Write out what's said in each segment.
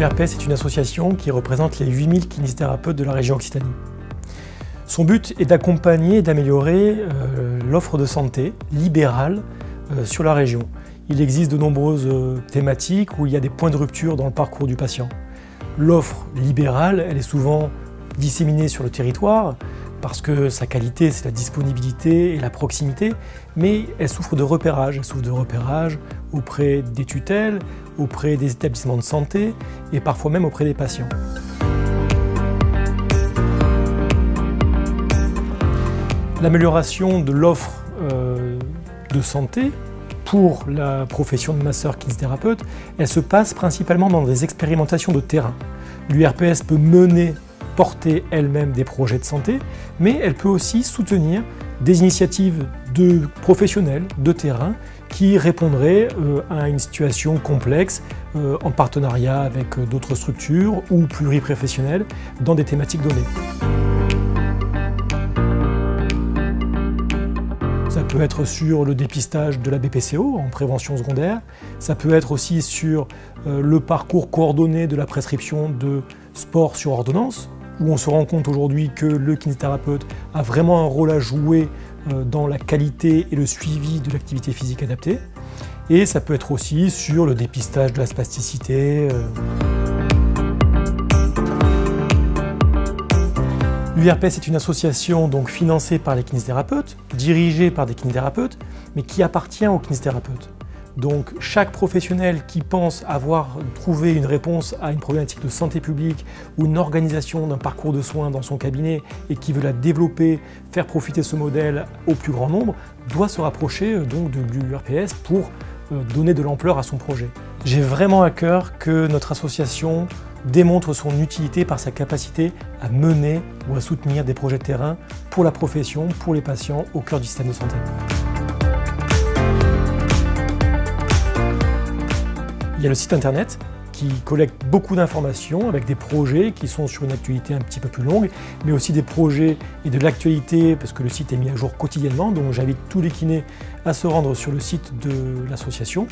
L'URPS est une association qui représente les 8000 kinésithérapeutes de la région Occitanie. Son but est d'accompagner et d'améliorer l'offre de santé libérale sur la région. Il existe de nombreuses thématiques où il y a des points de rupture dans le parcours du patient. L'offre libérale, elle est souvent disséminée sur le territoire parce que sa qualité, c'est la disponibilité et la proximité, mais elle souffre de repérage. Elle souffre de repérage auprès des tutelles, auprès des établissements de santé et parfois même auprès des patients. L'amélioration de l'offre de santé pour la profession de masseur kinésithérapeute, elle se passe principalement dans des expérimentations de terrain. L'URPS peut porter elle-même des projets de santé, mais elle peut aussi soutenir des initiatives de professionnels de terrain qui répondraient à une situation complexe en partenariat avec d'autres structures ou pluriprofessionnelles dans des thématiques données. Ça peut être sur le dépistage de la BPCO en prévention secondaire, ça peut être aussi sur le parcours coordonné de la prescription de sport sur ordonnance, où on se rend compte aujourd'hui que le kinésithérapeute a vraiment un rôle à jouer dans la qualité et le suivi de l'activité physique adaptée. Et ça peut être aussi sur le dépistage de la spasticité. L'URPS est une association donc financée par les kinésithérapeutes, dirigée par des kinésithérapeutes, mais qui appartient aux kinésithérapeutes. Donc chaque professionnel qui pense avoir trouvé une réponse à une problématique de santé publique ou une organisation d'un parcours de soins dans son cabinet et qui veut la développer, faire profiter ce modèle au plus grand nombre, doit se rapprocher donc de l'URPS pour donner de l'ampleur à son projet. J'ai vraiment à cœur que notre association démontre son utilité par sa capacité à mener ou à soutenir des projets de terrain pour la profession, pour les patients au cœur du système de santé. Il y a le site internet qui collecte beaucoup d'informations avec des projets qui sont sur une actualité un petit peu plus longue, mais aussi des projets et de l'actualité parce que le site est mis à jour quotidiennement, donc j'invite tous les kinés à se rendre sur le site de l'association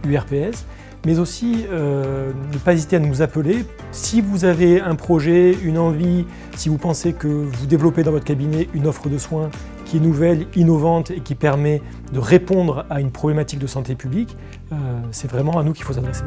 URPS, mais aussi ne pas hésiter à nous appeler si vous avez un projet, une envie, si vous pensez que vous développez dans votre cabinet une offre de soins qui est nouvelle, innovante et qui permet de répondre à une problématique de santé publique, c'est vraiment à nous qu'il faut s'adresser.